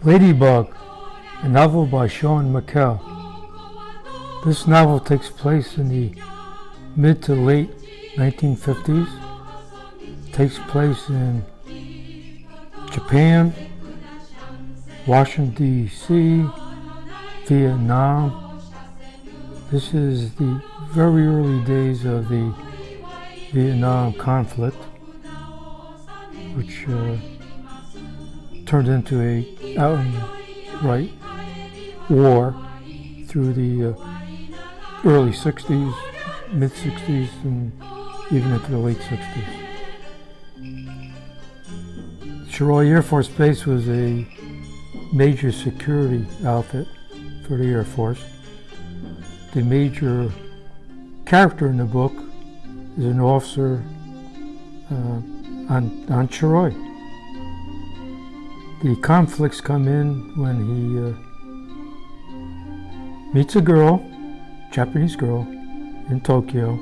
Ladybug, a novel by Sean McKell. This novel takes place in the mid to late 1950s. It takes place in Japan, Washington, D.C., Vietnam. This is the very early days of the Vietnam conflict, which turned into a outright war through the early 60s, mid 60s, and even into the late 60s. Chiroy Air Force Base was a major security outfit for the Air Force. The major character in the book is an officer on Chiroy. The conflicts come in when he meets a girl, Japanese girl, in Tokyo,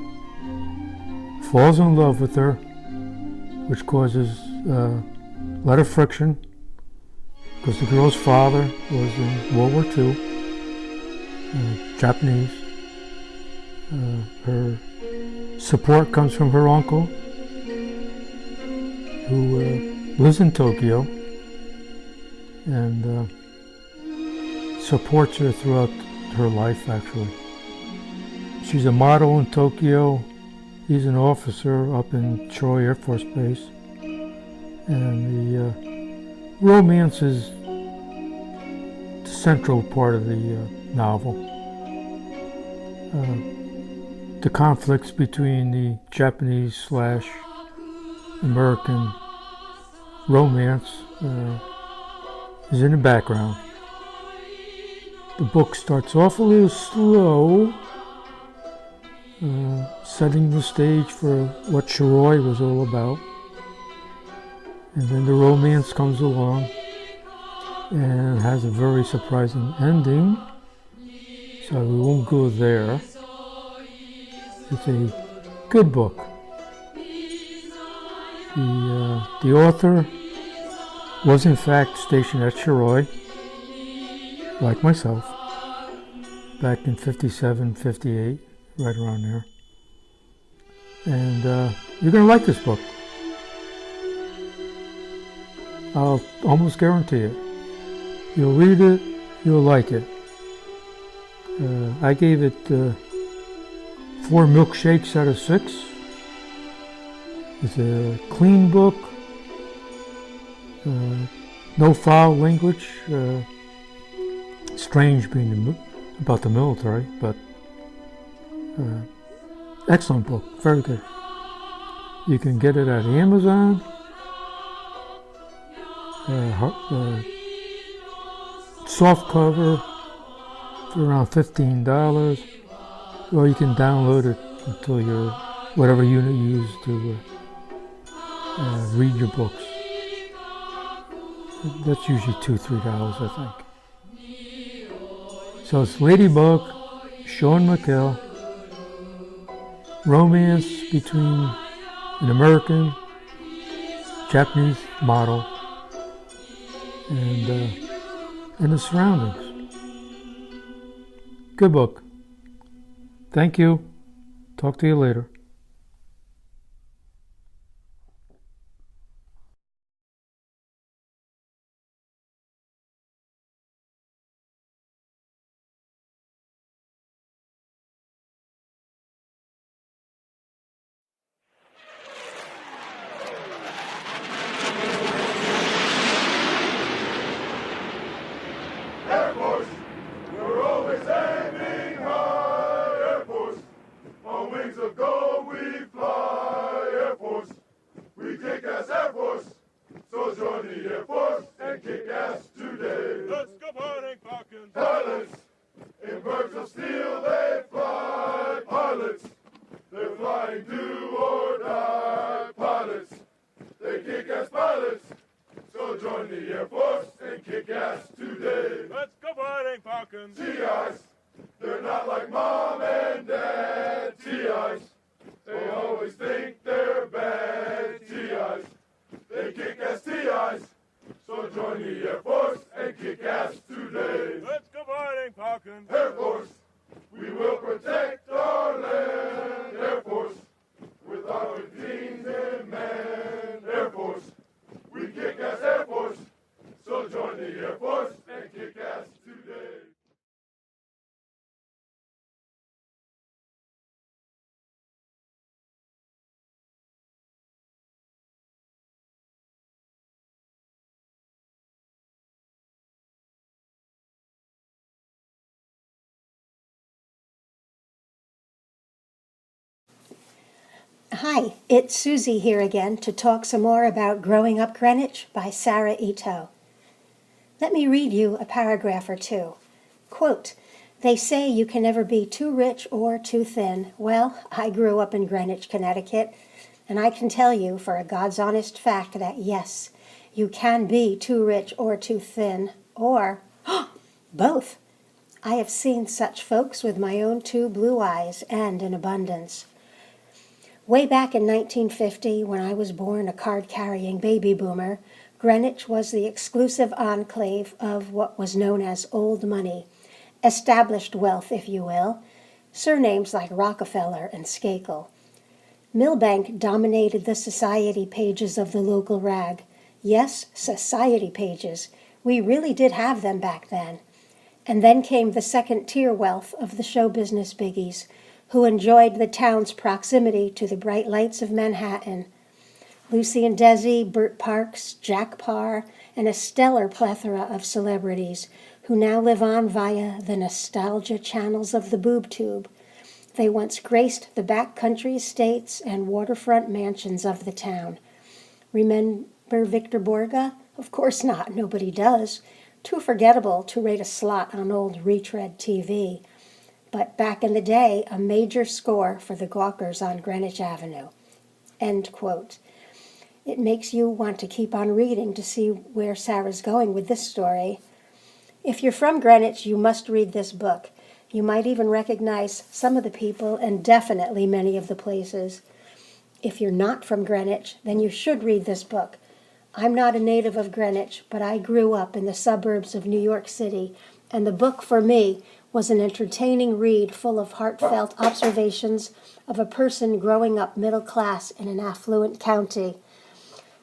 falls in love with her, which causes a lot of friction because the girl's father was in World War II, Japanese. Her support comes from her uncle, who lives in Tokyo and supports her throughout her life, actually. She's a model in Tokyo. He's an officer up in Chiroy Air Force Base. And the romance is the central part of the novel. The conflicts between the Japanese/American romance is in the background. The book starts off a little slow, setting the stage for what Chiroy was all about. And then the romance comes along and has a very surprising ending, so we won't go there. It's a good book. The author was in fact stationed at Chiroy, like myself, back in 57, 58, right around there. And you're going to like this book. I'll almost guarantee it. You'll read it, you'll like it. I gave it 4 milkshakes out of 6. It's a clean book, no foul language. Strange being about the military, but excellent book, very good. You can get it at Amazon. Soft cover for around $15, or you can download it until your whatever unit you use to read your books. That's usually $2-3, I think. So it's Ladybug, Sean McKell, romance between an American, Japanese model, and the surroundings. Good book. Thank you. Talk to you later. Air Force, we're always aiming high. Air Force, on wings of gold. Hi, it's Susie here again to talk some more about Growing Up Greenwich by Sarah Ito. Let me read you a paragraph or two. Quote, "They say you can never be too rich or too thin." Well, I grew up in Greenwich, Connecticut, and I can tell you for a God's honest fact that yes, you can be too rich or too thin, or both. I have seen such folks with my own two blue eyes and in abundance. Way back in 1950, when I was born a card-carrying baby boomer, Greenwich was the exclusive enclave of what was known as old money, established wealth, if you will, surnames like Rockefeller and Skakel. Milbank dominated the society pages of the local rag. Yes, society pages. We really did have them back then. And then came the second-tier wealth of the show business biggies, who enjoyed the town's proximity to the bright lights of Manhattan. Lucy and Desi, Bert Parks, Jack Parr, and a stellar plethora of celebrities who now live on via the nostalgia channels of the boob tube. They once graced the backcountry estates and waterfront mansions of the town. Remember Victor Borga? Of course not, nobody does. Too forgettable to rate a slot on old retread TV. But back in the day, a major score for the gawkers on Greenwich Avenue. End quote. It makes you want to keep on reading to see where Sarah's going with this story. If you're from Greenwich, you must read this book. You might even recognize some of the people and definitely many of the places. If you're not from Greenwich, then you should read this book. I'm not a native of Greenwich, but I grew up in the suburbs of New York City, and the book for me was an entertaining read full of heartfelt observations of a person growing up middle class in an affluent county.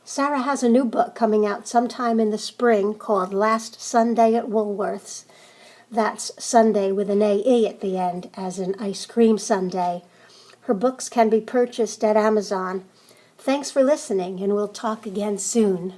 Sarah has a new book coming out sometime in the spring called Last Sunday at Woolworth's. That's Sunday with an A-E at the end, as in ice cream sundae. Her books can be purchased at Amazon. Thanks for listening, and we'll talk again soon.